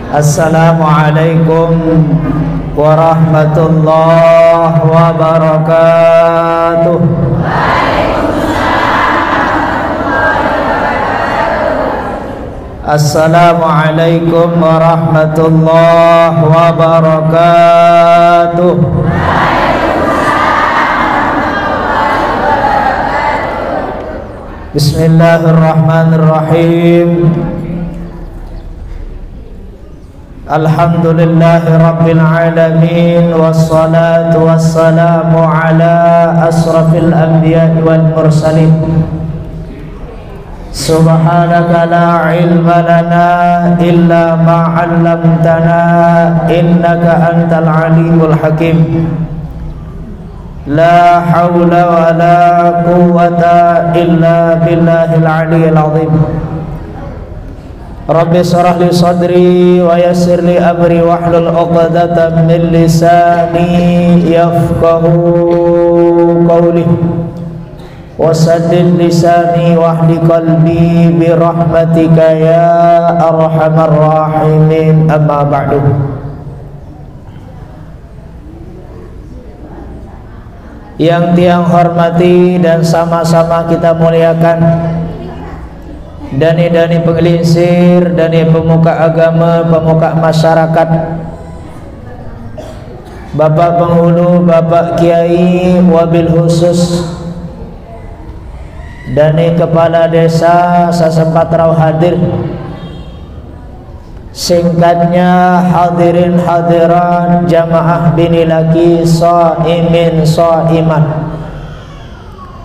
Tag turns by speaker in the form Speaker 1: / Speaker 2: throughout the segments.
Speaker 1: Assalamualaikum warahmatullahi wabarakatuh. Assalamualaikum warahmatullahi wabarakatuh. Bismillahirrahmanirrahim. Alhamdulillahi rabbil alamin, wassalatu wassalamu ala asrafil anbiya'i wal mursalin. Subhanaka la ilma lana illa ma 'allamtana innaka antal alimul hakim. La hawla wa la quwwata illa billahil aliyyil azim. Rabbi shrah li sadri wa yassir li amri wahlul 'uqdatam min lisani yafqahu qawli wasaddid lisani wahdi qalbi bi rahmatika ya arhamar rahimin. Amma ba'du. Yang tiang hormati dan sama-sama kita muliakan dani-dani penggelincir, dani pemuka agama, pemuka masyarakat, bapak penghulu, bapak kiai, wabil khusus dani kepala desa sesempat rau hadir. Singkatnya hadirin hadirat jamaah bini laki shaimin shaimat,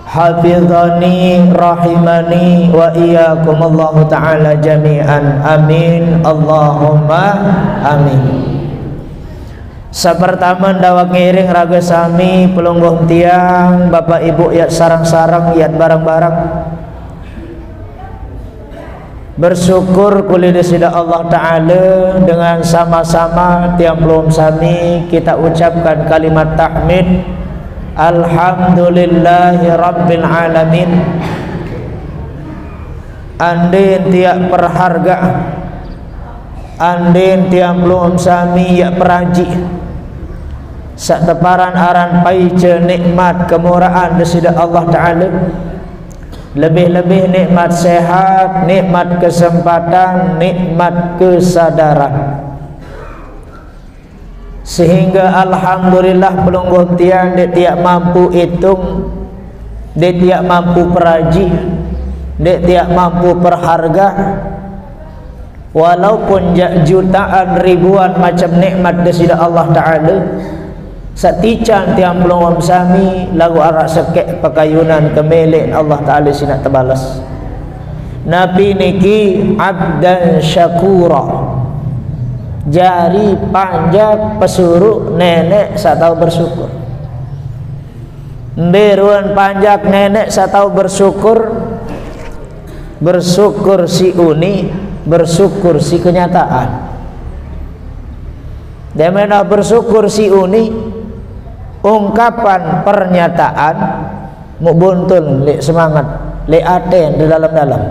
Speaker 1: hafizani rahimani wa iyyakumullahu ta'ala jami'an, amin Allahumma amin. Sapertama dawa ngiring raga sami pelungguh tiang bapak ibu ya sarang-sarang ya barang-barang bersyukur kuli disida Allah Ta'ala dengan sama-sama tiang pelung sami kita ucapkan kalimat tahmid alhamdulillahi rabbil alamin. Andin tiak perharga, andin tiang pelung sami ya peraji sak teparan aran paice nikmat kemurahan disida Allah Ta'ala, lebih-lebih nikmat sehat, nikmat kesempatan, nikmat kesadaran, sehingga alhamdulillah pelungguh tiang dia tiak mampu hitung, dia tiak mampu peraji, dia tiak mampu perharga. Walaupun jutaan ribuan macam nikmat disida Allah Ta'ala, satican tiang pelungguh sami lagu arak sekek pakayunan kemelek Allah Ta'ala sinak terbalas. Nabi niki abdan syakura, jari panjang pesuruh nenek satau bersyukur, beruan panjang nenek satau bersyukur. Bersyukur si uni, bersyukur si kenyataan. Demena bersyukur si uni ungkapan pernyataan mubuntul le semangat le aten di dalam-dalam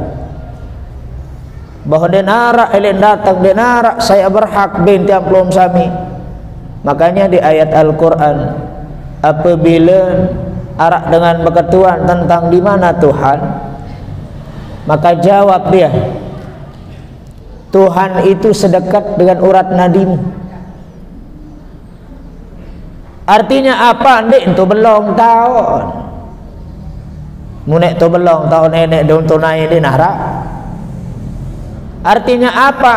Speaker 1: bahwa denara elen datang denara saya berhak binti amplom sami. Makanya di ayat Al-Quran apabila arak dengan berketuan tentang di mana Tuhan, maka jawab dia, Tuhan itu sedekat dengan urat nadimu. Artinya apa? Nek tu belum tahun, munek tu belum tahun nenek dong tunai di nara. Artinya apa?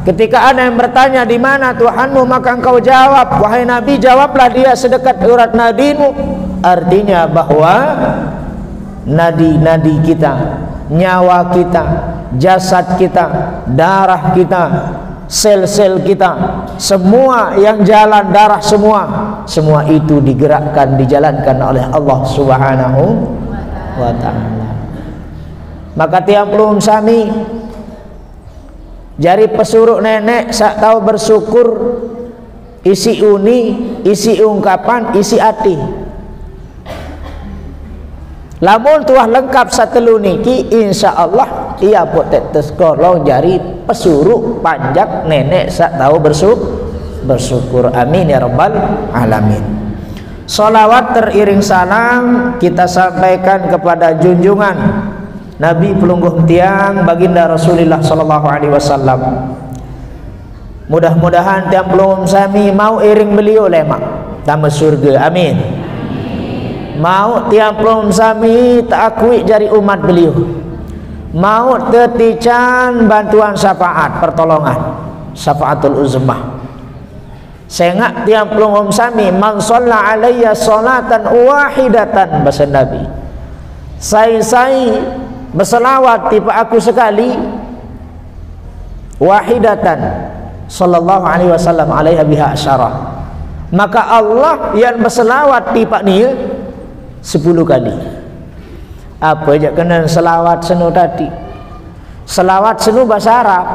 Speaker 1: Ketika ada yang bertanya di mana Tuhanmu, maka engkau jawab, wahai Nabi, jawablah dia sedekat urat nadimu. Artinya bahwa nadi-nadi kita, nyawa kita, jasad kita, darah kita, sel-sel kita, semua yang jalan darah semua itu digerakkan, dijalankan oleh Allah Subhanahu wa ta'ala. Maka tiap pelum sami jari pesuruh nenek sak tahu bersyukur, isi uni, isi ungkapan, isi hati. Lamun tuah lengkap satelu niki insyaallah ia potek teskolong jari pesuruh panjak nenek sak tahu bersyukur. Amin ya rabbal alamin. Salawat teriring salam kita sampaikan kepada junjungan Nabi pelungguh tiang baginda Rasulullah sallallahu alaihi wasallam. Mudah-mudahan tiang pelungguh sami mau iring beliau lemak tamu surga. Amin. Mau tiang pelungguh sami tak akui jari umat beliau. Mau tetican bantuan syafaat pertolongan syafaatul uzmah. Sengak tiang pelungguh sami man shalla alayya salatan wahidatan bahasa Nabi. Saya berselawat tipe aku sekali wahidatan sallallahu alaihi wasallam alaiha biha asyara. Maka Allah yang berselawat tipe dia 10 kali. Apa aja kena selawat senu tadi? Selawat senu bahasa Arab.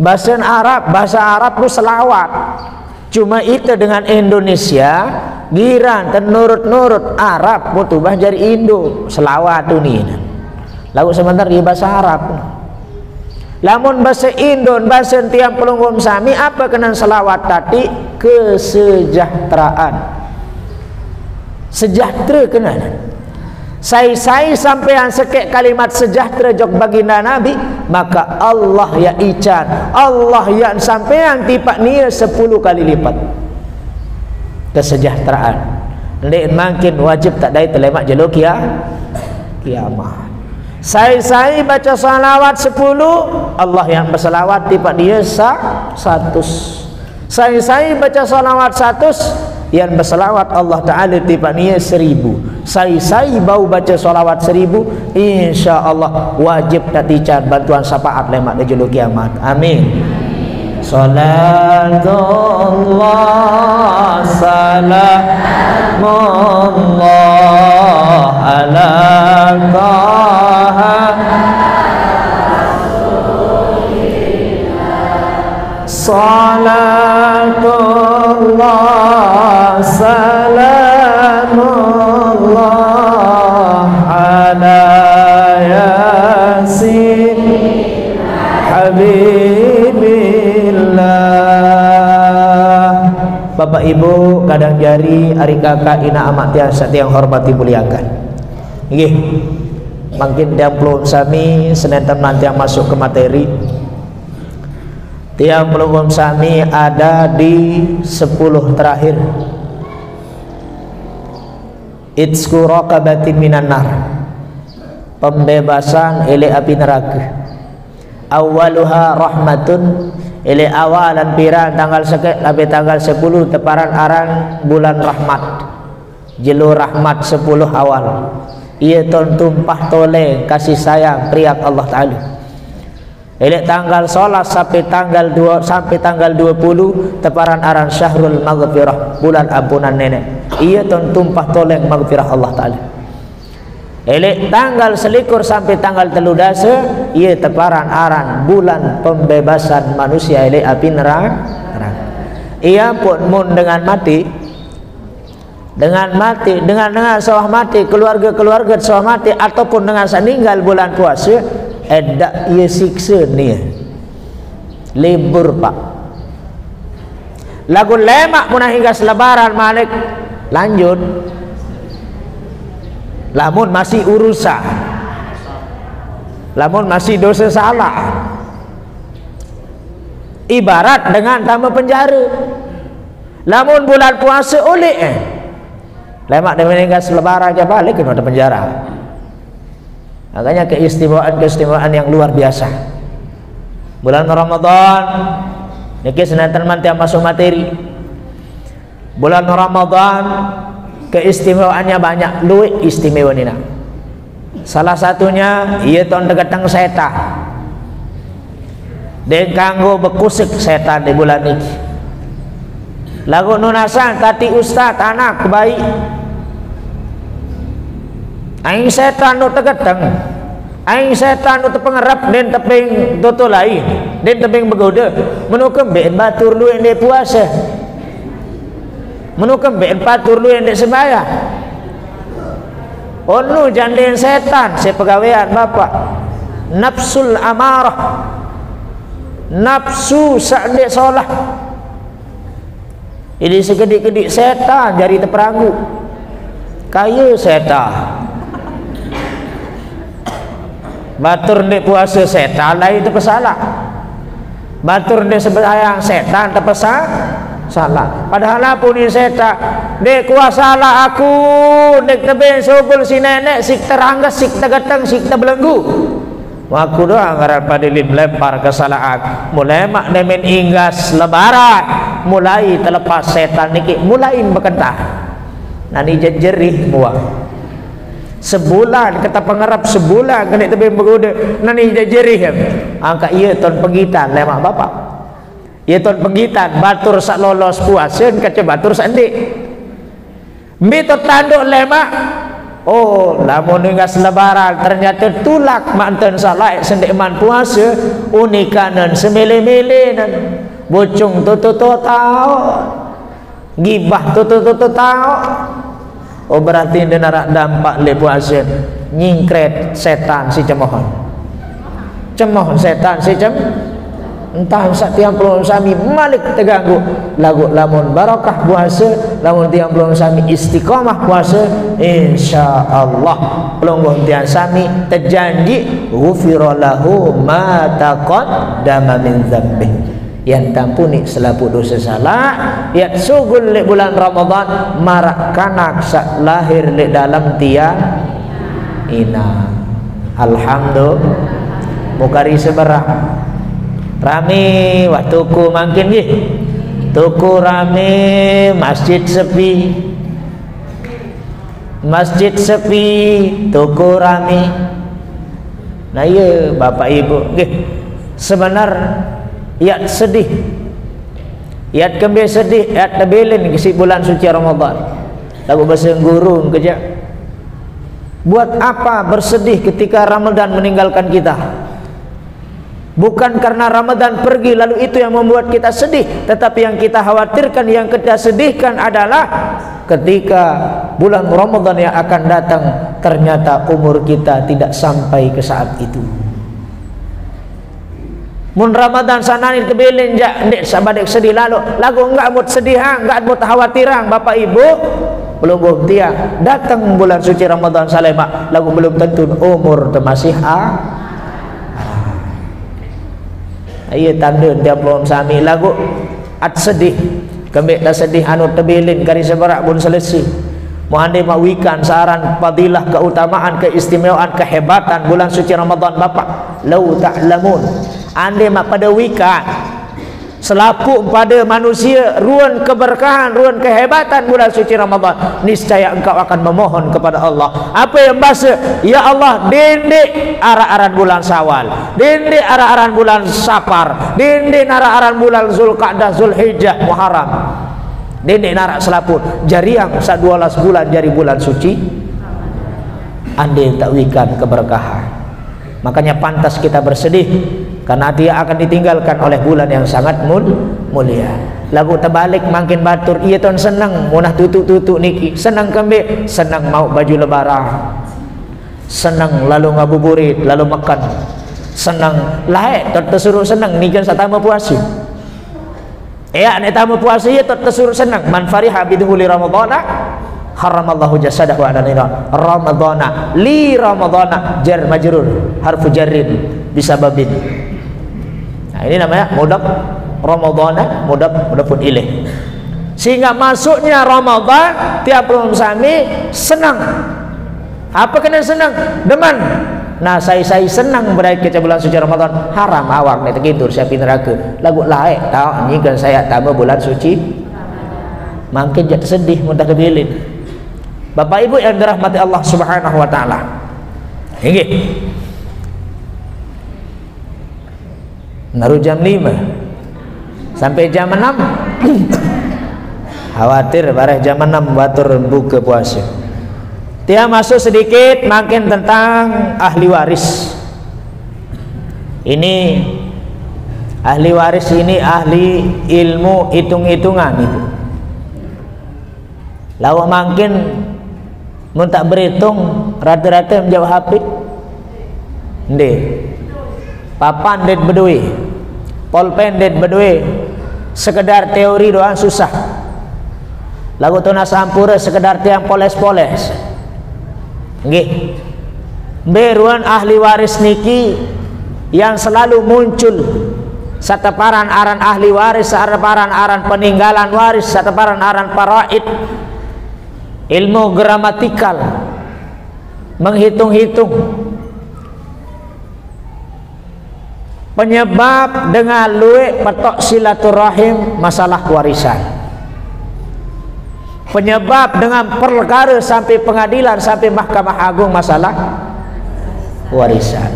Speaker 1: Bahasa Arab lu selawat. Cuma itu dengan Indonesia giran tenurut-nurut Arab mutubah jari Indo selawat tu ni. Lalu sebentar di bahasa Arab. Lamun bahasa Indo bahasa tiang pelungguh sami apa kena selawat tadi? Kesejahteraan. Sejahtera kena. Saya sampean sekek kalimat sejahtera jok baginda Nabi, maka Allah ya ican, Allah ya sampean tipak nia 10 kali lipat kesejahteraan. Ndek makin wajib tak dai telemak jeluk ya kiamat. Saya baca salawat 10, Allah yang bersalawat tipak dia 100. Saya baca salawat 100, yang berselawat Allah Ta'ala tiba niya 1000. Saya bau baca salawat 1000, insyaallah wajib tatican bantuan syafaat lemak di julu kiamat. Amin. Salatullah salamullah ala taha salatullah salamullah ala yasin habibillah. Bapak Ibu kadang jari ari kakak ina amat tiasa tiang hormati muliakan. Nggih. Mungkin tiang pelun sami senenten nanti yang masuk ke materi. Tiang pelungguh sami ada di 10 terakhir. Itsku raqabatin minan nar, pembebasan ele api neraka. Awaluha rahmatun, ele awalan piran tanggal seket sampai tanggal 10 teparan arang bulan rahmat. Jelu rahmat 10 awal. Ia ton tumpah toleh kasih sayang priak Allah Ta'ala. Elek tanggal 11 sampai tanggal 2 sampai tanggal 20 teparan aran syahrul maghfirah, bulan ampunan nenek. Ia tumpah toleng maghfirah Allah Ta'ala. Elek tanggal 21 sampai tanggal 13 ia teparan aran bulan pembebasan manusia elek api neraka. Ia pun mun dengan mati dengan sawah mati keluarga sawah mati ataupun dengan saninggal bulan puasa edak ia siksa ni libur pak lagu lemak munah hingga selebaran malik lanjut lamun masih urusan lamun masih dosa salah ibarat dengan tamu penjara lamun bulan puasa oleh lemak dia meninggal selebaran aja balik ke penjara. Makanya keistimewaan yang luar biasa. Bulan Ramadan niki senanten mantia masuk materi. Bulan Ramadan keistimewaannya banyak, luwih istimewa nina. Salah satunya ieu tahun degatang setan. Den kanggo bekusik setan di bulan niki. Lagu nunasan tati ustaz anak baik. Aing setan nu tegeteng, aing setan nu tepengerap den teping toto lain, den teping begoda, menukem ben batur lu yang puasa, menukem ben batur lu yang sembahyang. Onu jandin setan, saya pegawaian bapak. Nafsul amarah, nafsu sakdek solah. Ini sekedik-kedik setan jari terperangu. Kaya setan. Batur ndek puasa setan lain terpesalah. Batur ndek sembahyang setan terpesalah. Padahal apa ni setan? Dek kuasalah aku, dek tebing sobel si nenek, sik teranggas, sik tergeteng, sik terbelenggu. Aku doang ngaran padilim lempar kesalahan. Mulai mak nemen inggas lebaran, mulai terlepas setan niki, mulai berkentah. Nani jerih muak. Sebulan kata pengarap sebulan kena tebing bergoda. Nani jerih. Angka iya ton pegitan lemak bapak. Iya ton pegitan batur sak lolos puasa kaca batur sak ndik. Mito tanduk lemak. Oh, lamun ninggas lebaran ternyata tulak manten salah sendek man puasa unikanan semele-melenan bocung tutu tau gibah tutu tau. Oh, berarti dia narak dampak le puasa nyingkret setan si cemohon setan si entah tiang puluh sami malik terganggu lagu lamun barakah puasa, lamun tiang puluh sami istiqamah puasa, insyaallah pelungguh tiang sami terjanji ghufira lahu ma taqaddama min dzambih, yang tampuni selapu dosa salah, yang sugul le bulan Ramadan marak kanak sak lahir le dalam tiang ina. Alhamdulillah mukari seberang rame waktuku makin nggih. Tuku rame, masjid sepi. Masjid sepi, tuku rame. Nah iya Bapak Ibu nggih. Sebenar iat sedih. Iat kembe sedih, iat tebelin ke bulan suci Ramadan. Lagu bahasa gurung kejak. Buat apa bersedih ketika Ramadan meninggalkan kita? Bukan karena Ramadan pergi lalu itu yang membuat kita sedih, tetapi yang kita khawatirkan, yang kita sedihkan adalah ketika bulan Ramadan yang akan datang ternyata umur kita tidak sampai ke saat itu. Mun Ramadan sanani kebelin jak ndek sabadek sedih lalu lagu enggak mut sedih enggak mut khawatirang Bapak Ibu belum tiang datang bulan suci Ramadan salema lagu belum tentu umur masih iya tanda tiap belum sami lagu at sedih kembek dah sedih anu tebilin kari seberak pun selesai mau andai mawikan saran fadilah keutamaan keistimewaan kehebatan bulan suci Ramadan Bapak lau ta'lamun andai mak pada wikan selapu pada manusia ruan keberkahan ruan kehebatan bulan suci Ramadan niscaya engkau akan memohon kepada Allah apa yang bahasa ya Allah dendek arah-aran bulan Syawal dendek arah-aran bulan Safar dendek arah-aran bulan Zulqa'dah Zulhijjah Muharram dendek narak selaput jariang sak 12 bulan jari bulan suci andai tak wikan keberkahan makanya pantas kita bersedih karena dia akan ditinggalkan oleh bulan yang sangat mulia. Lagu terbalik makin batur iya ton senang munah tutuk-tutuk niki senang kembali senang mau baju lebaran senang lalu ngabuburit lalu makan senang lain tersuruh senang ni kan satama puasa ya nek tamu puasa ya tersuruh senang man fariha bidhuli ramadhana haramallahu jasadahu ala nar ramadhana li ramadhana jar majrur harfu jarrin bisababin. Nah, ini namanya mudhaf Ramadhana mudhafun ilaih. Sehingga masuknya Ramadan tiap bulan sami senang. Apa kena senang? Deman. Nah, saya senang berada ke bulan suci Ramadan. Haram awak nek tergitur siapin neraka. Lagu laik tahu ni kan saya tambah bulan suci. Makin jadi sedih mudah kebilin. Bapak Ibu yang dirahmati Allah Subhanahu wa taala. Nggih. Naruh jam 5 sampai jam 6 khawatir bareh jam 6 batur buka puasa. Dia masuk sedikit makin tentang ahli waris. Ini ahli waris ini ahli ilmu hitung-hitungan itu. Lalu makin Mun tak berhitung rata-rata menjawab HP. Ndek. Papan det berdui. Polpen det berdui. Sekedar teori doang susah. Lagu tunas sampura sekedar tiang poles-poles. Nggih. Beruan ahli waris niki yang selalu muncul sateparan aran ahli waris, sateparan aran peninggalan waris, sateparan aran faraid, ilmu gramatikal, menghitung-hitung. Penyebab dengan luwe petok silaturahim masalah warisan. Penyebab dengan perkara sampai pengadilan, sampai Mahkamah Agung masalah warisan.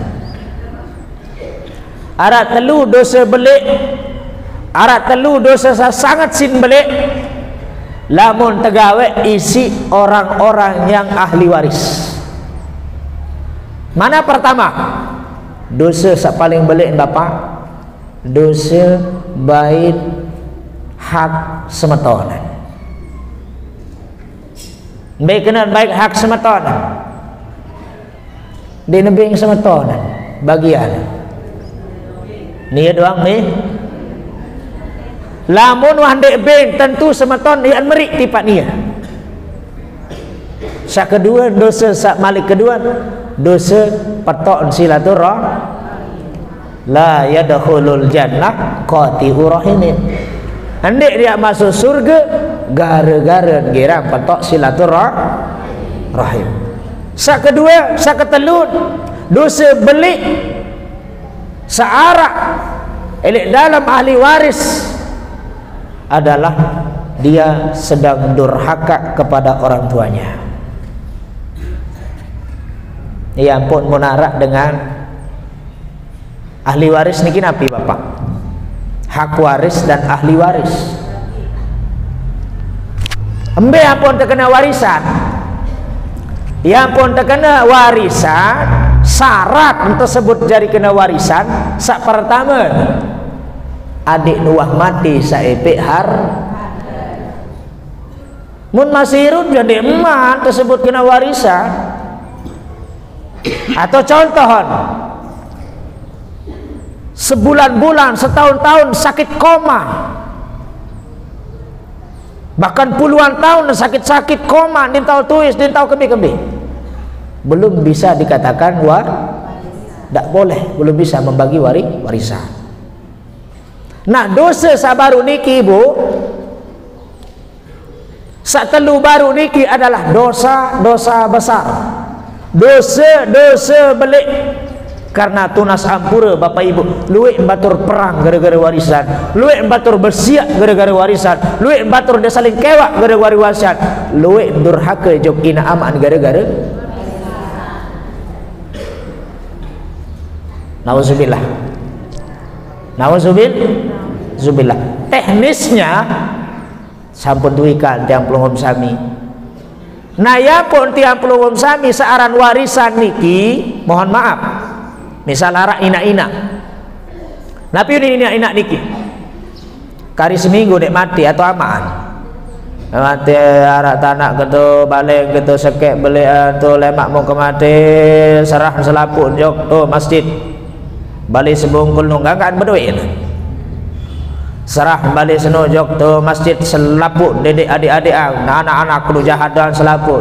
Speaker 1: Arak telu dosa belik, arak telu dosa sangat sin belik. Lamun tegawe isi orang-orang yang ahli waris. Mana pertama? Dosa sak paling belik Bapak, dosa bait hak semetonan. Baik kena baik hak semetonan. Di nebing semetonan bagian. Ni doang ni. Lamun wandek beng tentu semeton yang merik tipat nia. Sak kedua dosa sak malik kedua dosa petok silaturah. La yadkhulul jannah qati'u rahimin. Hendak dia masuk surga gara-gara girang petok silaturah rahim. Sak kedua, sak ketelut dosa belik searak elik dalam ahli waris adalah dia sedang durhaka kepada orang tuanya. Ya ampun, munarak dengan ahli waris niki napi Bapak? Hak waris dan ahli waris. Embe ampun terkena warisan. Ya ampun terkena warisan, syarat tersebut jadi kena warisan. Sak pertama, adik nuah mati saepek har. Mun masih hidup jadi emak tersebut kena warisan. Atau contohon, sebulan-bulan, setahun-tahun sakit koma, bahkan puluhan tahun sakit-sakit koma, dintau tuis, dintau kembi-kembi, belum bisa dikatakan tidak boleh, belum bisa membagi warisan. Nah, dosa sabaru niki Ibu, satelu baru niki adalah dosa besar, dosa belik. Karena tunas ampura Bapak Ibu, luwek batur perang gara-gara warisan, luwek batur bersiap gara-gara warisan, luwek batur dia saling kewak gara-gara warisan, luwek durhaka jok ina aman gara-gara. Nauzubillah. Nauzubillah. Teknisnya sampun duikan tiang pelungum sami. Nah ya pun tiang pelungum sami searan warisan niki, mohon maaf. Misal arak ina-ina. Napi ini ina-ina niki. Kari seminggu dek mati atau amaan. Mati arak tanak gitu, balik gitu, sekek belian tu lemak mau kemati, serah selapun jok tu masjid. Balik sebungkul nunggangan berduit. Serah balik senojok tu masjid selapun dedek adik-adik anak-anak kudu jahadan selapun.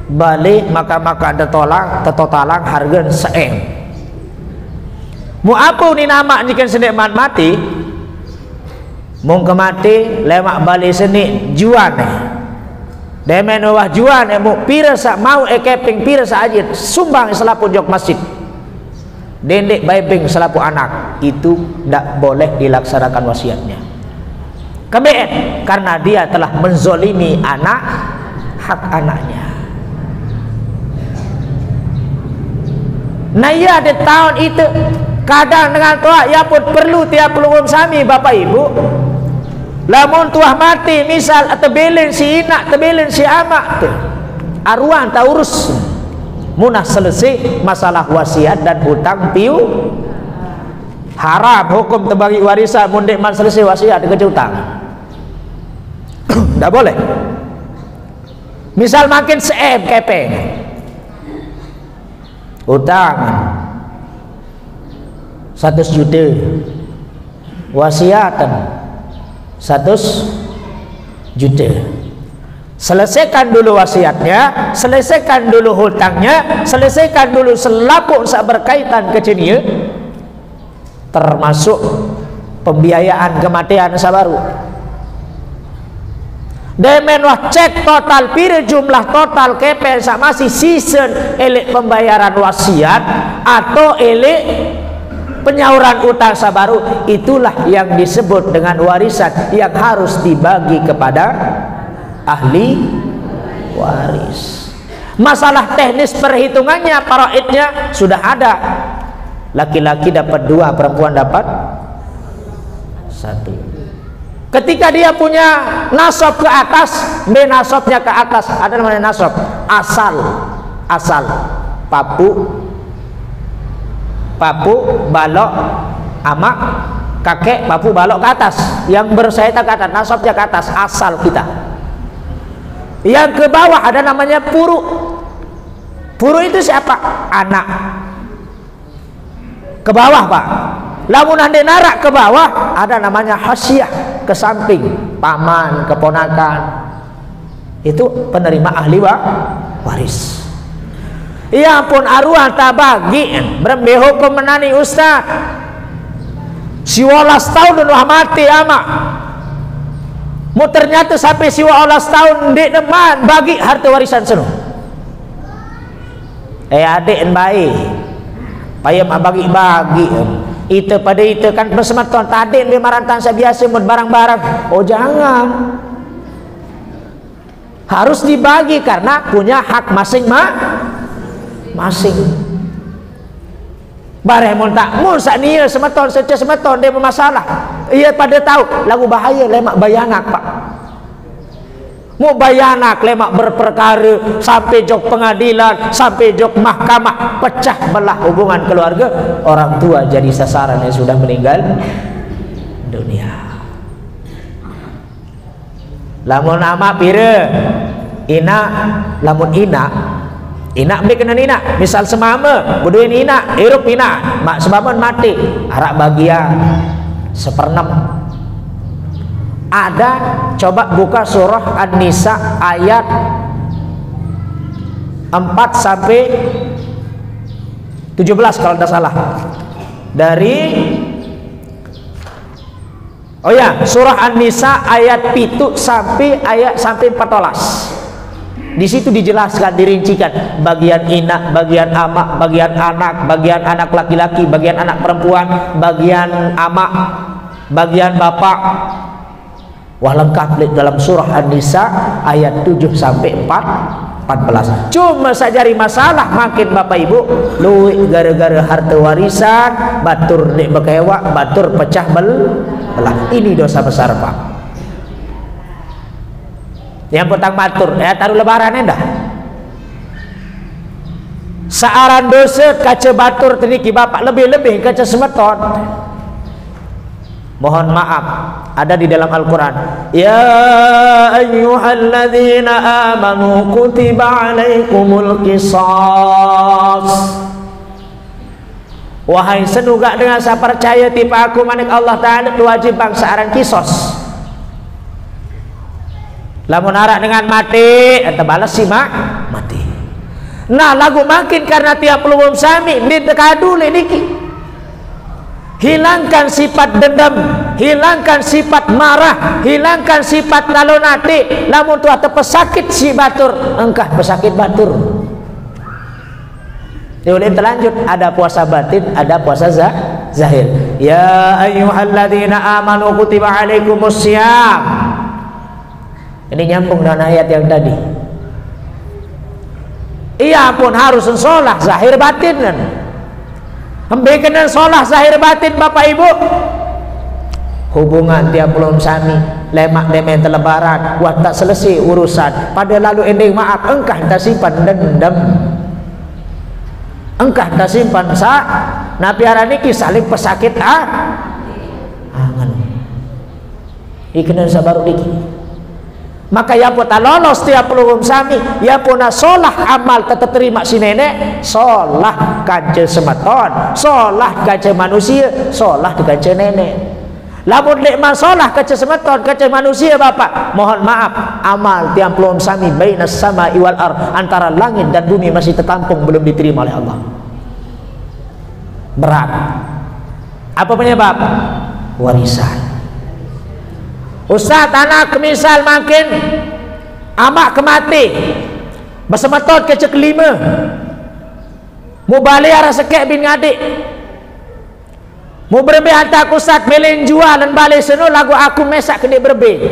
Speaker 1: Balik maka tertotalang harga seeng. Mu apa ni nama jika sedek mati? Mung kemati lemak balik seni juan demen wah juan mu pira sak mau keping pira sak ajit sumbang selapun jok masjid. Dendek baibing selapu anak itu tidak boleh dilaksanakan wasiatnya. Kebet karena dia telah menzolimi anak, hak anaknya. Nah ya di tahun itu kadang dengan tuah ya pun perlu tiap pelungum sami Bapak Ibu. Lamun tuah mati misal tebelin si inak, tebelin si amak tu aruan tak urus. Munah selesai masalah wasiat dan hutang piu. Haram hukum terbagi warisan mundek man selesai wasiat dengan hutang. Tidak boleh. Misal makin se-M kepeng utang 100 juta, wasiatan 100 juta. Selesaikan dulu wasiatnya, selesaikan dulu hutangnya, selesaikan dulu selapuk sak berkaitan kecenia, termasuk pembiayaan kematian sabaru. Demen wah cek total pire jumlah total kepeng sak masih season elek pembayaran wasiat atau elek penyauran utang sabaru, itulah yang disebut dengan warisan yang harus dibagi kepada ahli waris. Masalah teknis perhitungannya, faraidnya sudah ada. Laki-laki dapat 2, perempuan dapat 1. Ketika dia punya nasab ke atas, nasabnya ke atas, ada namanya nasab asal papu balok amak kakek, papu balok ke atas, yang bersaitan ke atas, nasabnya ke atas, asal kita. Yang ke bawah ada namanya puru. Puru itu siapa? Anak ke bawah, Pak. Lamun ande narak ke bawah ada namanya hasyiah, ke samping, paman, keponakan. Itu penerima ahli waris. Ya pun arwah tabagi berembe hukum menani ustaz. 12 tahun udah mati ama. Mu ternyata sampai 12 tahun dek deman bagi harta warisan seno. Adik en baik. Payah bagi-bagi. Itu pada itu kan bersemeton tadi di marantan biasa mun barang-barang. Oh jangan. Harus dibagi karena punya hak masing-masing. Bareh mun tak mun saknia semeton sece semeton dia bermasalah. Ia pada tahu lagu bahaya lemak bayanak, Pak. Mu bayanak lemak berperkara sampai jok pengadilan, sampai jok mahkamah, pecah belah hubungan keluarga, orang tua jadi sasaran yang sudah meninggal dunia. Lamun ama pire ina, lamun ina beli kena ina, misal semama buduin ina hirup ina mak sebaman mati arak bagian 1/6. Ada, coba buka surah An-Nisa ayat 4 sampai 17 kalau tidak salah. Dari surah An-Nisa ayat 7 sampai 14. Di situ dijelaskan, dirincikan bagian inak, bagian amak, bagian anak laki-laki, bagian anak perempuan, bagian amak, bagian bapak. Wah lengkap dalam surah An-Nisa ayat 7 sampai 14. Cuma sajari masalah makin bapak ibu luwih gara-gara harta warisan, batur nek bekewa, batur pecah belah. Ini dosa besar, Pak. Yang petang batur taruh lebaran endah. Searan dosa kaca batur teniki bapak lebih-lebih kaca semeton. Mohon maaf, ada di dalam Al-Quran. Ya ayyuhalladzina amanu kutiba alaikumul qisas. Wahai senuga dengan saya percaya tipa aku manik Allah Ta'ala wajib bangsa aran kisos. Lamun arak dengan mati atau balas si mati. Nah lagu makin karena tiap pelumum sami di dekadul ini. Hilangkan sifat dendam, hilangkan sifat marah, hilangkan sifat lalu nanti. Lamun tuah pesakit si batur, engkah pesakit batur. Diulim terlanjut, ada puasa batin, ada puasa zahir. Ya ayyuhalladzina amanu kutiba alaikumus syiyam. Ini nyambung dengan ayat yang tadi. Ia pun harus sholat zahir batin kan. Hembeken sholat zahir batin bapak ibu. Hubungan tiap belum sami lemak demen telebaran buat tak selesai urusan pada lalu ending maaf engkah tak simpan dendam, engkah tak simpan nabi araniki saling pesakit angan ikenan sabaru diki Maka ya pun tak lolos tiap pelurung sami, ya pun solah amal tetap terima si nenek, solah kaca semeton, solah kaca manusia, solah di kaca nenek. Lamun lek masalah kaca semeton, kaca manusia bapak, mohon maaf, amal tiap pelurung sami bainas sama iwal ar, antara langit dan bumi masih tertampung, belum diterima oleh Allah. Berat. Apa penyebab? Warisan. Ustaz, anak misal makin amak kemati bersemetot ke kelima, mau balik arah sekek bin ngadik, mau berbe hantar Ustaz melin jual dan balik seno lagu aku mesak kena berbe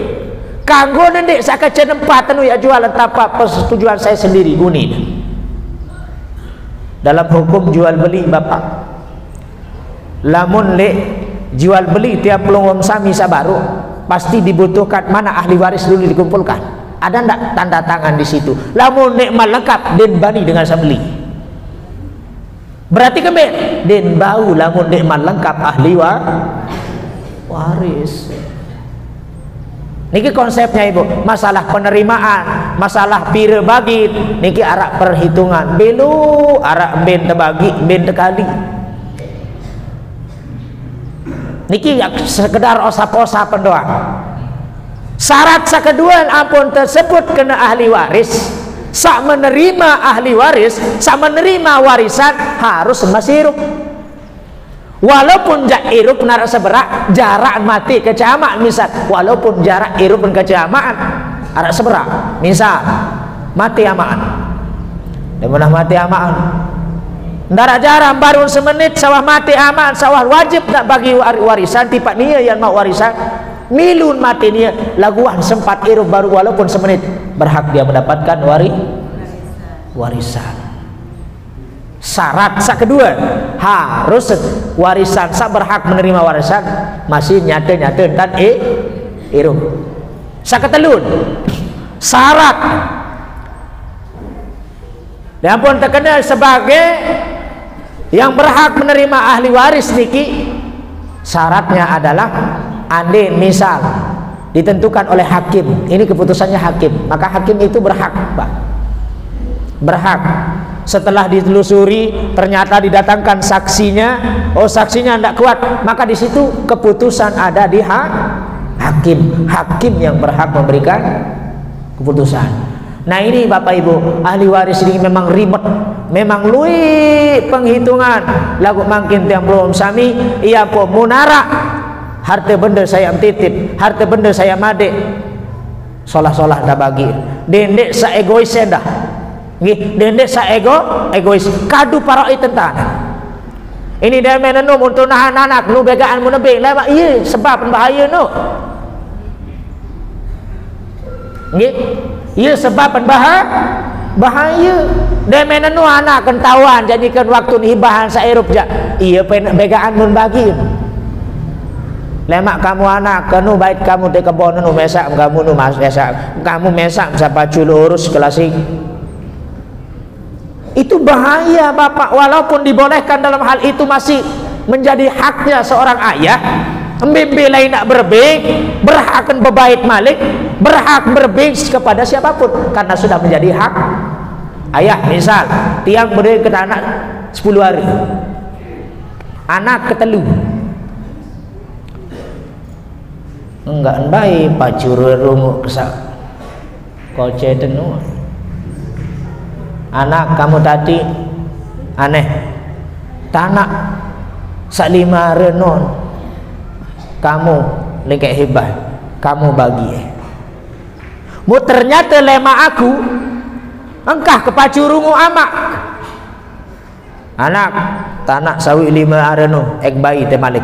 Speaker 1: kanggo nendik sak kecen empat tanu ya jual tanpa persetujuan saya sendiri guni. Dalam hukum jual beli bapak, lamun lek jual beli tiap pelungum sami sabaru pasti dibutuhkan mana ahli waris dulu dikumpulkan. Ada ndak tanda tangan di situ? Lamun nikmat lengkap den bani dengan sabeli. Berarti kembali den bau lamun nikmat lengkap ahli waris. Niki konsepnya ibu, masalah penerimaan, masalah pira bagi, niki arak perhitungan. Belu arak ben terbagi, ben tekali. Niki sekedar osap-osap doang. Syarat sakeduan ampun tersebut kena ahli waris, sak menerima ahli waris, sak menerima warisan harus masiruk. Walaupun iruk narak seberak jarak mati kecamak misal, walaupun jarak iruk pun kecamaan arak seberak misal mati amaan, dia pernah mati amaan. Ndara jarang baru semenit sawah mati aman, sawah wajib tak bagi warisan tipak nia yang mau warisan milun mati nia laguan sempat irup baru walaupun semenit berhak dia mendapatkan warisan. Syarat sak kedua harus warisan sak berhak menerima warisan masih nyata dan irup. Sak ketelun syarat yang pun terkenal sebagai yang berhak menerima ahli waris niki, syaratnya adalah andai misal ditentukan oleh hakim, ini keputusannya hakim, maka hakim itu berhak Pak, berhak setelah ditelusuri ternyata didatangkan saksinya, oh saksinya tidak kuat, maka di situ keputusan ada di hakim yang berhak memberikan keputusan. Nah ini Bapak Ibu, ahli waris ini memang ribet, memang lui penghitungan lagu makin tiang belum sami, ia pun munara harta benda saya titip, harta benda saya made, solah-solah dah bagi, dendek sa egois dah, dendek sa egois, kadu paroi tentang. Ini dia menenum untuk nahan anak, nu begaan mu nebeng, lewat iya sebab bahaya nu. Ia sebab bahaya. Dia menenu anak kentawan jadikan waktu hibahan sairup ja. Ia begaan mun bagi. Lemak kamu anak kanu bait kamu di kebon nu mesak kamu nu mas mesak. Kamu mesak siapa culu urus kelasing. Itu bahaya Bapak, walaupun dibolehkan dalam hal itu masih menjadi haknya seorang ayah. Mbimbi lain nak berbeng, berhak berbait malik, berhak berbeng kepada siapapun karena sudah menjadi hak ayah. Misal tiang beri ke anak 10 hari, anak ketelu enggak baik pacur rungu kesak koce tenu anak kamu tadi aneh tanak sak 5 renon kamu lengkek hibah kamu bagi mu ternyata lema aku engkah kepacurungu amak anak tanak sawi 5 areno ek bayi te malik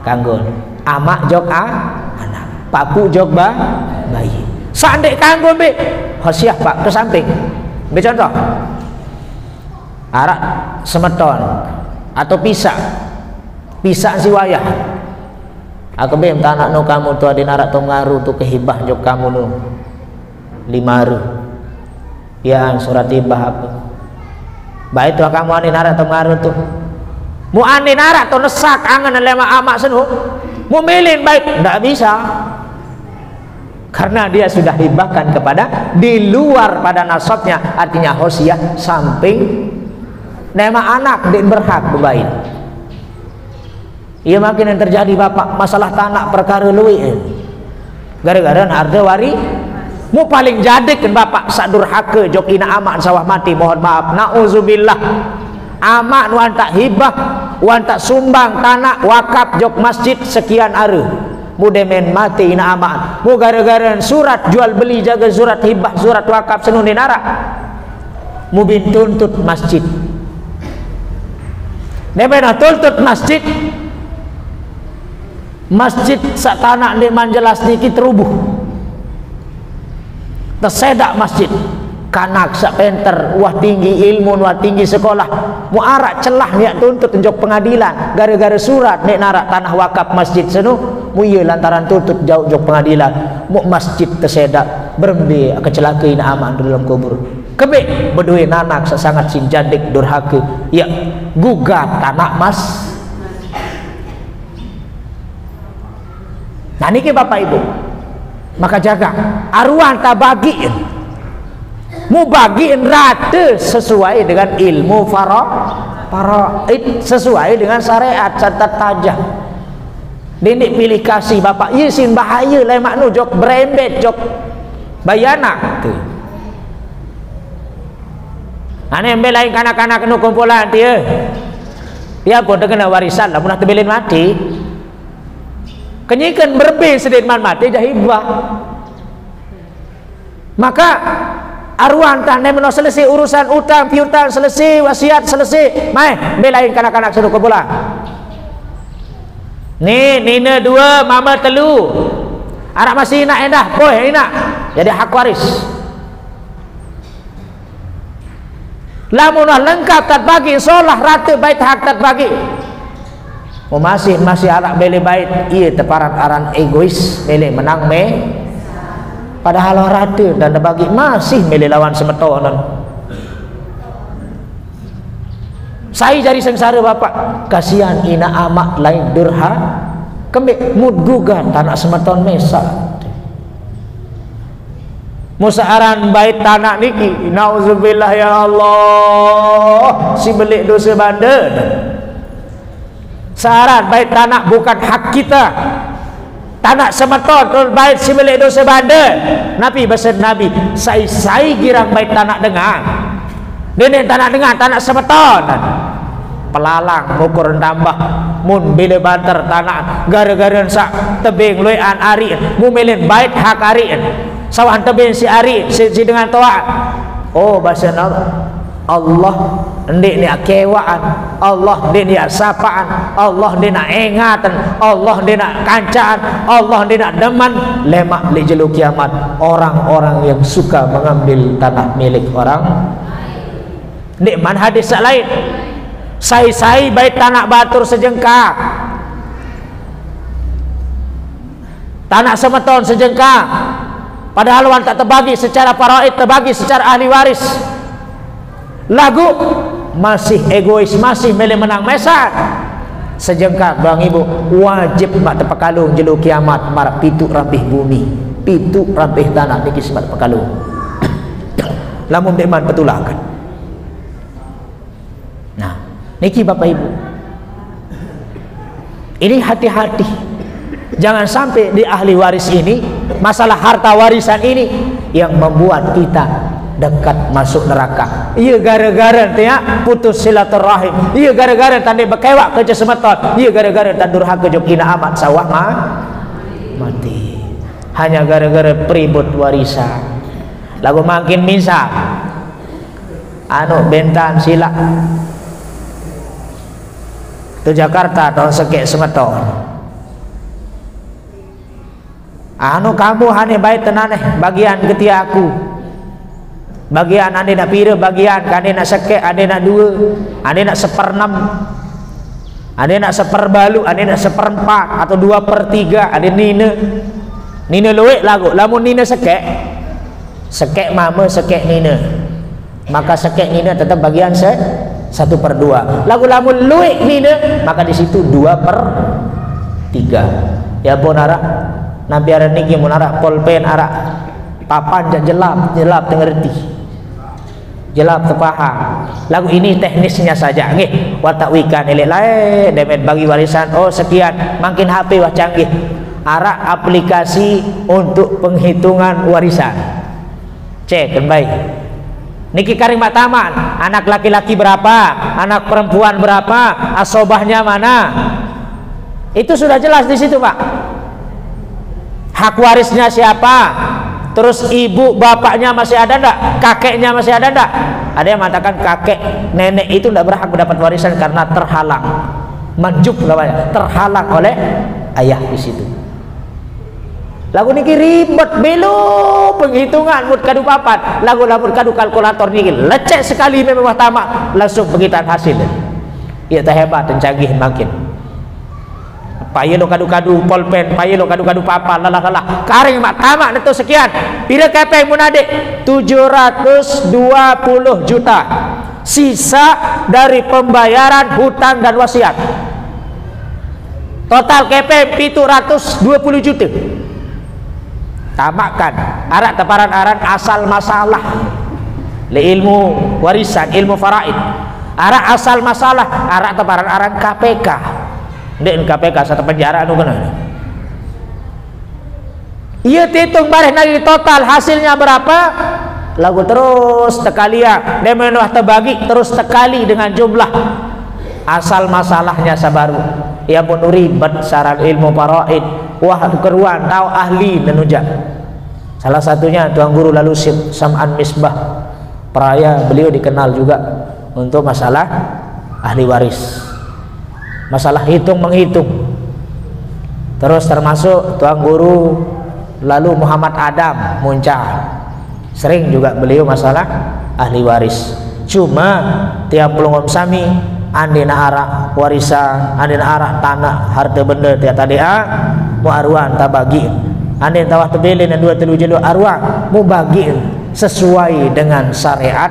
Speaker 1: kanggon amak jog anak papu jog bayi sandek kanggon be hosiah Pak ke samping be contoh arak semeton atau pisah si wayah aku bem tanak no kamu tu ada narak tu ngaru tu kehibah jok kamu no 5 ru yang surat hibah apa baik tu kamu ada narak tu ngaru tu mu ane narak tu nesak angan lema amak senu mu milin baik ndak bisa karena dia sudah hibahkan kepada di luar pada nasabnya, artinya hosiah samping nama anak dia berhak berbaik. Ia makin yang terjadi bapak masalah tanah perkara luwih gara-gara harta wari mu paling jadi kan bapak sak durhaka jok ina amak sawah mati, mohon maaf, nauzubillah. Amak wan tak hibah, wan tak sumbang tanah wakaf jok masjid sekian hari, mu demen mati ina amak, mu gara-gara surat jual beli jaga surat hibah surat wakaf senun dinara, mu bin tuntut masjid, demen tuntut masjid, masjid sak tanah di manjelas niki terubuh, tersedak masjid, kanak sak penter, wah tinggi ilmu, wah tinggi sekolah, mu arak celah niat tuntut njok pengadilan gara-gara surat nek narak tanah wakaf masjid senu, mu iya lantaran tuntut jauh jok pengadilan, mu masjid tersedak, berembe kecelakaan aman di dalam kubur. Kebe berdua anak sangat sinjadik durhaka, ya gugat tanah mas. Nah niki bapak ibu, maka jaga arwah tak bagiin, mu bagiin rata sesuai dengan ilmu faraid, sesuai dengan syariat catat tajah. Dinik pilih kasih bapak, yesin bahaya lemak nu jok berembet jok bayana tu. Ane belain kanak-kanak nu kumpulan dia, dia pun terkena warisan lah, punah terbelin mati. Kenyikan berbe sedikit mati dah hibah. Maka arwah entah nemeno selesai urusan utang piutang selesai, wasiat selesai, mai belain kanak-kanak seru kumpulan. Ni nina dua, mama telu. Anak masih enak endah, boy enak. Jadi hak waris. Lamunah lengkap tak bagi, solah rata bait hak tak bagi. Oh masih anak beli bait, iya teparan aran egois, beli menang me. Padahal rata dan bagi masih beli lawan semetonan. Saya jadi sengsara bapak, kasihan ina amak lain durha, kembali mud gugat tanah semeton mesa. Musaaran bait tanah niki, nauzubillah ya Allah, si belik dosa bandar. Syarat bait tanah bukan hak kita, tanah semeton bait si belik dosa bandar. Nabi bersabda Nabi, saya girang bait tanah dengar, ini tanah dengar tanah semeton. Pelalang ukur tambah mun bila banter tanah gara-gara sak tebing luian ari mu melin bait hak ari sawan tebing si ari si dengan taat. Oh bahasa Allah ndik ni kewaan, Allah ndik ni sapaan, Allah ndik nak ingatan, Allah ndik nak kancaan, Allah ndik nak deman lemak li jelu kiamat orang-orang yang suka mengambil tanah milik orang. Ndik man hadis lain, sai bait tanah batur sejengkal, tanah semeton sejengkal, padahal wan tak terbagi secara faraid, terbagi secara ahli waris. Lagu masih egois, masih milih menang mesan sejengkal. Bang ibu wajib mak tepakalung jelu kiamat marak pitu rampih bumi, pitu rampih tanah niki semat pakalung. Lamun deman petulakan. Nah niki bapak ibu, ini hati-hati, jangan sampai di ahli waris ini, masalah harta warisan ini yang membuat kita dekat masuk neraka. Iya gara-gara dia putus silaturahim, iya gara-gara tadi bekewak kerja semeton, iya gara-gara tak durhaka jok ina amat sawah mati, hanya gara-gara peribut warisan. Lagu makin misal anu bentan sila ke Jakarta tahun sekek semeton, anu kamu hanya baik tenaneh bagian ketia aku, bagian ane nak pira, bagian ane nak sekek, ane nak dua, ane nak seperenam, ane nak seperbalu, ane nak seperempat atau 2/3, ane nina luik lagu. Lamun nina sekek mama, sekek nina, maka sekek nina tetap bagian 1/2. Lagu lamun luik nina, maka di situ 2/3. Ya pun arah Nabi ara niki mun arak pulpen arak papan jelap tengerti. Jelap terpaham. Lagu ini teknisnya saja nggih. Watakwikan elek lae demet bagi warisan oh sekian, makin HP wah canggih. Arak aplikasi untuk penghitungan warisan. Cek kan baik. Niki karing taman, anak laki-laki berapa, anak perempuan berapa, asobahnya mana. Itu sudah jelas di situ, Pak. Hak warisnya siapa? Terus ibu bapaknya masih ada enggak? Kakeknya masih ada enggak? Ada yang mengatakan kakek nenek itu tidak berhak mendapat warisan karena terhalang. Manjuk namanya, terhalang oleh ayah di situ. Lagu niki ribet belo penghitungan mut kadu papat, lagu kadu kalkulator niki lecek sekali memang tamak langsung penghitungan hasil. Ia tak hebat dan canggih makin. Payelo kadu-kadu pulpen, payelo kadu-kadu papan, lalah karing mak tamak neto sekian. Pira kepeng mun adik? 720 juta. Sisa dari pembayaran hutang dan wasiat. Total kepeng 720 juta. Tamakkan arak teparan aran asal masalah le ilmu warisan, ilmu faraid. Arak asal masalah arak teparan aran KPK. Ndek KPK satu penjara anu kena. Iya hitung bareh nagi total hasilnya berapa? Lagu terus tekalia demen wah terbagi terus tekali dengan jumlah asal masalahnya sabaru. Ya pun ribet saran ilmu faraid. Wah keruan tahu ahli menunjak. Salah satunya tuan guru lalu Sam'an Misbah Peraya, beliau dikenal juga untuk masalah ahli waris, masalah hitung menghitung. Terus termasuk tuan guru lalu Muhammad Adam Muncah, sering juga beliau masalah ahli waris. Cuma tiap pelungom sami andina arak warisan, andina arak tanah harta benda tiap tadea mu arwan tabagi, andina tawah tebelin dan 2-3 jelu arwah mu bagi sesuai dengan syariat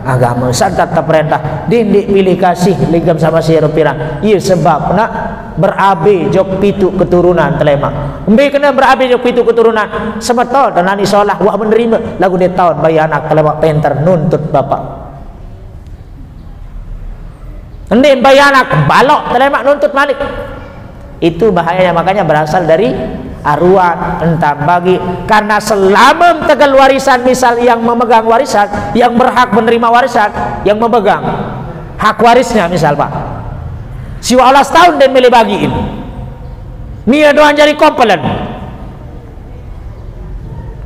Speaker 1: agama. Santat perintah dindik pilih kasih linggam sama si pirang. Iya sebab nak berabe jok pitu keturunan telemak. Embe kena berabe jok pitu keturunan. Sebetul dan nani solah wak menerima lagu dia tahun bayi anak telemak penter nuntut bapak. Endin bayi anak balok telemak nuntut malik. Itu bahayanya, makanya berasal dari arwah entah bagi, karena selama tegal warisan misal yang memegang warisan, yang berhak menerima warisan, yang memegang hak warisnya misal Pak si 12 tahun dan milih bagiin Mia doang jadi komplain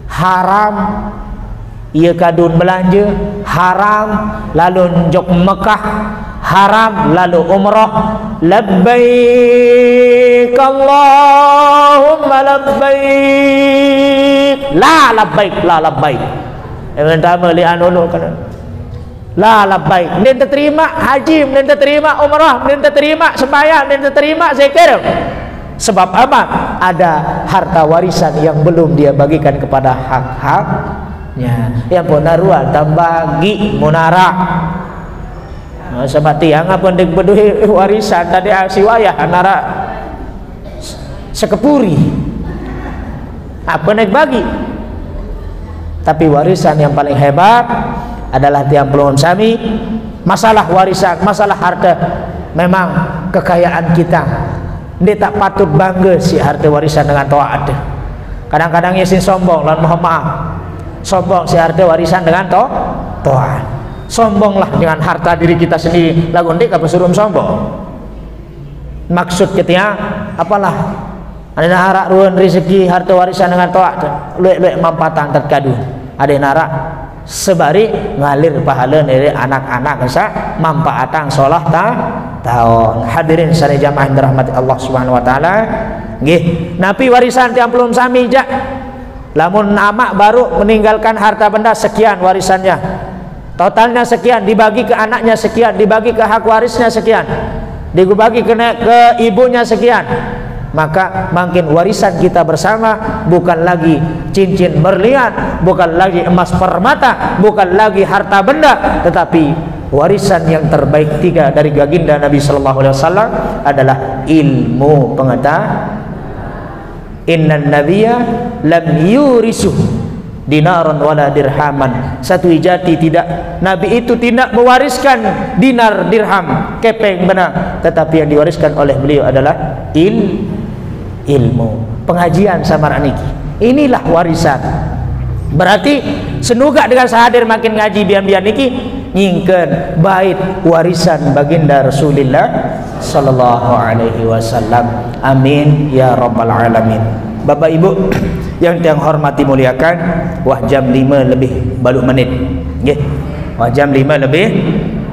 Speaker 1: haram ia kadun belanja haram, lalu njok Mekah haram, lalu umrah labbaik Allahumma labbaik la labbaik yang pertama lian dulu kan la labbaik dan terima haji, dan terima umrah, dan terima sembahyang, dan terima zikir. Sebab apa? Ada harta warisan yang belum dia bagikan kepada hak-haknya. Yang penaruhan tambagi munara. Sebab tiang apa dek beduhi warisan tadi siwayah nara sekepuri. Apa naik bagi? Tapi warisan yang paling hebat adalah tiang pelon sami. Masalah warisan, masalah harta, memang kekayaan kita. Dia tak patut bangga si harta warisan dengan taat. Kadang-kadang yasin sombong lan mohon maaf. Sombong si harta warisan dengan taat. Sombonglah dengan harta diri kita sendiri. Lagu ndik apa suruh sombong. Maksud kita apalah? Ada narak ruan rezeki harta warisan dengan taat. Luek-luek mampatan terkadu. Ada narak sebari ngalir pahala dari anak-anak sa manfaatan solah tahun. Hadirin sare jamaah yang dirahmati Allah Subhanahu wa taala. Nggih, napi warisan tiang belum sami jak. Lamun amak baru meninggalkan harta benda sekian warisannya. Totalnya sekian, dibagi ke anaknya sekian, dibagi ke hak warisnya sekian, dibagi ke ibunya sekian. Maka makin warisan kita bersama bukan lagi cincin berlian, bukan lagi emas permata, bukan lagi harta benda, tetapi warisan yang terbaik tiga dari baginda Nabi sallallahu alaihi wasallam adalah ilmu pengetahuan. Innan nabiyya lam yurisu dinaran wala dirhaman. Satu ijati tidak, Nabi itu tidak mewariskan dinar dirham kepeng benar, tetapi yang diwariskan oleh beliau adalah ilmu, pengajian sama niki. Inilah warisan. Berarti senuga dengan sahadir makin ngaji bian-bian niki nyingkeun bait warisan baginda Rasulullah sallallahu alaihi wasallam. Amin ya rabbal alamin. Bapak Ibu yang tiang hormati muliakan, wah jam 5 lebih balu menit. Nggih. Wah jam 5 lebih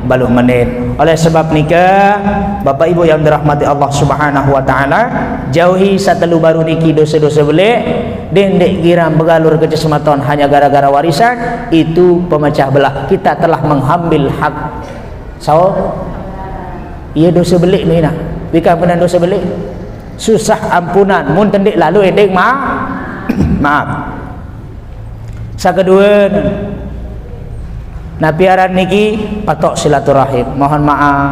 Speaker 1: balu menit. Oleh sebab nikah, Bapak Ibu yang dirahmati Allah Subhanahu wa taala, jauhi satelu baru niki dosa-dosa belik, dendek giram begalur kecesmatan hanya gara-gara warisan, itu pemecah belah. Kita telah mengambil hak. So, iya dosa belik ni nak. Bukan benar dosa belik. Susah ampunan mun tendik lalu endek maaf. Sakedua napiaran niki patok silaturahim. Mohon maaf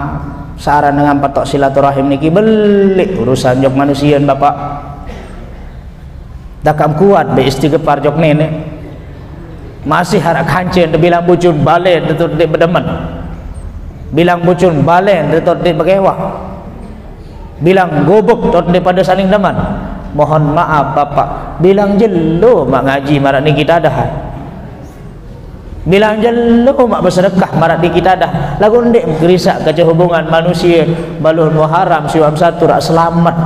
Speaker 1: saran dengan patok silaturahim niki belik urusan jok manusia Bapak. Dakam kuat be istighfar jok nenek. Masih harak hancen bilang bucun balen tetut de bedemen. Bilang bucun balen tetut de begewah. Bilang gobok tot daripada saling deman. Mohon maaf Bapak, bilang jelo mak ngaji marak ni kita dah. Bilang jelo mak bersedekah marak ni kita dah. Lagu ndek gerisak ke hubungan manusia balun muharam siwam satu rak selamat.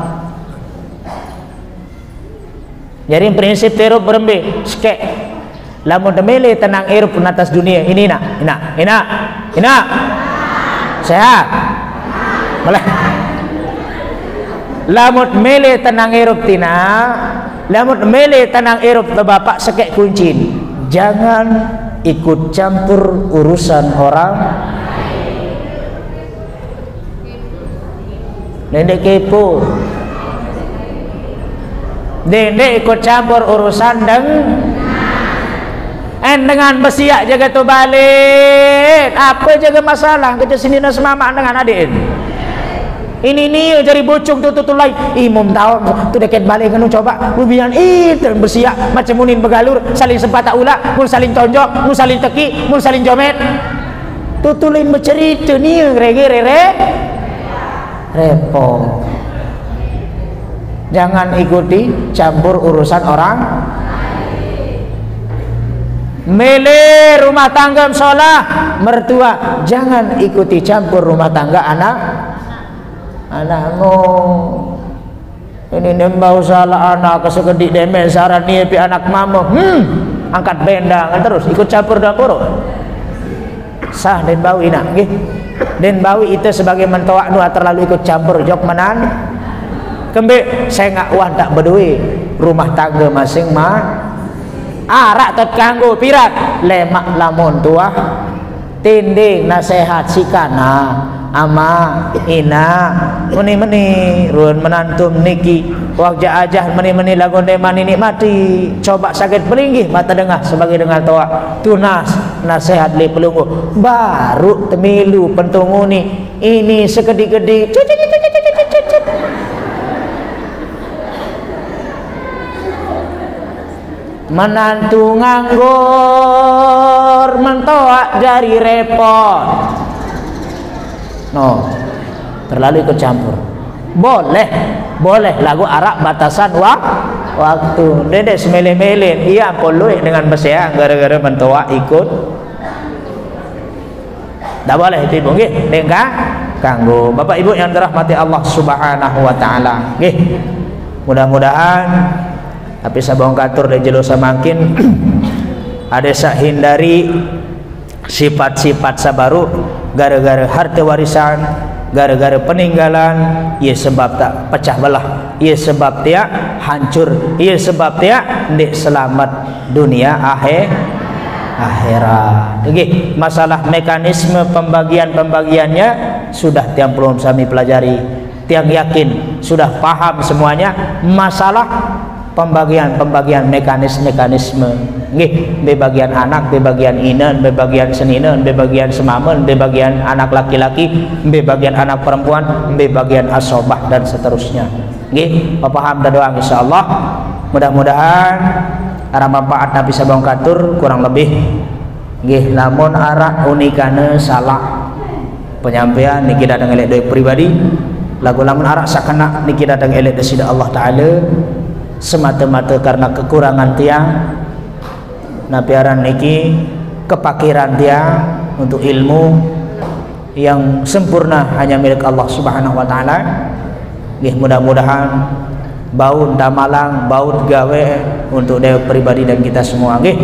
Speaker 1: Jadi prinsip terop berembe skek. Lamun temele tenang erup atas dunia ini nak. Sehat. Boleh. Lamut mele tenang erup tina, lamut mele tenang erup te bapak sekek kuncin. Jangan ikut campur urusan orang. Dendek kepo, dendek ikut campur urusan dengan besiak jaga tu balik. Apa jaga masalah kerja sini nak semamak dengan adik. Ini ni jari bocong tu lain. Imam tahu tu dekat balik kanu coba. Bubian itu bersiap macam munin begalur, saling sempat tak ulah, mun saling tonjok, mun saling teki, mun saling jomet. Tu lain bercerita ni repot. Jangan ikuti campur urusan orang. Mele rumah tangga sholah mertua, jangan ikuti campur rumah tangga anakmu. Ini nembau salah anak kesekedik demen saran ni pi anak mama. Angkat bendang terus ikut campur dapur. Sah den bawi nak nggih. Den bawi itu sebagai mentoak nu terlalu ikut campur jok menan. Kembe saya ngak wan tak berdui rumah tangga masing arak tet kanggo pirat lemak lamun tua tinding nasihat sikana ama ina meni ruan menantum niki wajah ajah meni lagu deman ini mati coba sakit pelinggih mata dengah sebagai dengar toa tunas nasihat li pelunggu baru temilu pentungu ini segedi-gedi menantu nganggur mentoak dari repot. No, terlalu ikut campur. Boleh lagu Arab batasan waktu. Dede semele-mele iya poloi dengan besia gara-gara mentoak ikut. Tak boleh itu ibu nggih, dengka kanggo. Bapak Ibu yang dirahmati Allah Subhanahu wa taala. Nggih. Mudah-mudahan tapi sabong katur dan jelo semakin ada sak hindari sifat-sifat sabaru gara-gara harta warisan, gara-gara peninggalan, ia sebab tak pecah belah, ia sebab dia hancur, ia sebab dia ndek selamat dunia akhirat. Okey, masalah mekanisme pembagiannya sudah tiang belum kami pelajari, tiang yakin sudah paham semuanya. Masalah pembagian mekanisme nggih, bebagian anak, bebagian inan, bebagian seninan, bebagian semamen, bebagian anak laki-laki, bebagian anak perempuan, bebagian asobah dan seterusnya nggih. Paham dan doang insyaallah. Mudah-mudahan arah manfaat Nabi sabang katur kurang lebih nggih lamun arah unikane salah penyampaian niki datang elek dari pribadi lagu lamun arah sakena niki datang elek dari Allah Ta'ala semata-mata karena kekurangan tiang nabiaran niki kepakiran tiang untuk ilmu yang sempurna hanya milik Allah Subhanahu wa taala. Nggih mudah-mudahan baut damalang baut gawe untuk dewa pribadi dan kita semua nggih.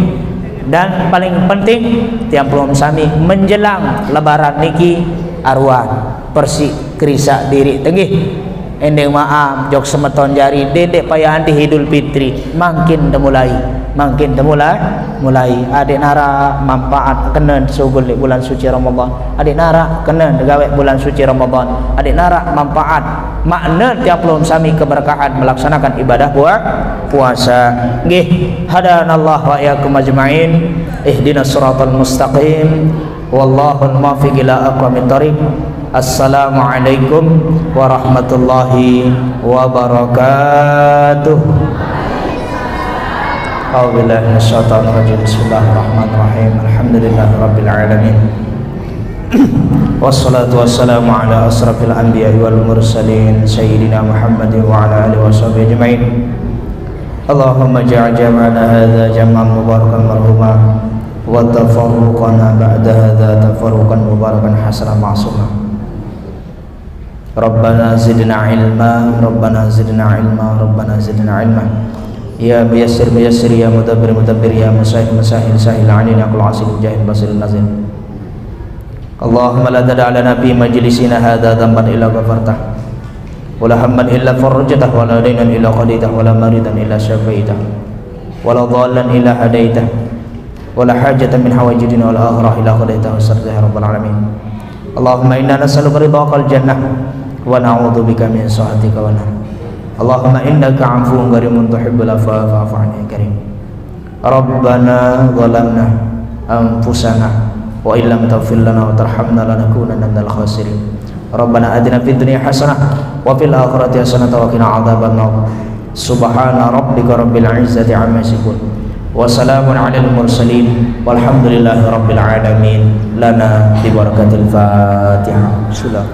Speaker 1: Dan paling penting tiang pelum sami menjelang lebaran niki arwah persik kerisa diri tenggih ending maaf jok semeton jari dedek payahan di Idul Fitri makin demulai mulai adik nara manfaat kena sugul bulan suci Ramadan, adik nara kena gawe bulan suci Ramadan, adik nara manfaat makna tiap belum sami keberkahan melaksanakan ibadah puasa nggih. Hadanallah wa iyyakum ajmain ihdinas siratal mustaqim wallahul muwaffiq ila aqwamit thoriq. Assalamualaikum warahmatullahi wabarakatuh. A'udzubillahi minasyaitonir rajim. Bismillahirrahmanirrahim. Alhamdulillahirabbil alamin. Wassalatu wassalamu ala asrafil anbiya'i wal mursalin sayyidina Muhammadin wa ala alihi washabbihi ajmain. Allahumma ja'al jam'ana hadza jam'an mubarakan marhuma wa tafarruqana ba'da hadza tafarruqan mubarakan hasanan ma'suma. Rabbana zidna ilma Rabbana zidna ilma Rabbana zidna ilma ya biyassir biyassir ya mudabbir mudabbir ya musahil musahil sahil alina kul asil jahil basir nazil. Allahumma la tada' lana fi majlisina hadha dhanban illa ghafartah wa la hamman illa farajtah wa la daynan illa qadaytah wa la maridan illa syafaitah wa la dhallan illa hadaitah wa la hajatan min hawajidina wal akhirah illa qadaytah wa sartah ya rabbal alamin. Allahumma inna nas'aluka ridhaqal jannah wa na'udzu bika min sakhatika wa nar. Allahumma innaka 'afuwun karimun tuhibbul 'afwa fa'fu 'anna ya karim. Rabbana zalamna anfusana wa illam taghfir lana wa tarhamna lanakunanna minal khasirin. Rabbana atina fid dunya hasanah wa fil akhirati hasanah wa qina 'adzabannar. Subhana rabbika rabbil 'izzati 'amma yasifun wa salamun 'alal mursalin walhamdulillahi rabbil alamin. Lana bi barakatil Fatihah. Bismillah.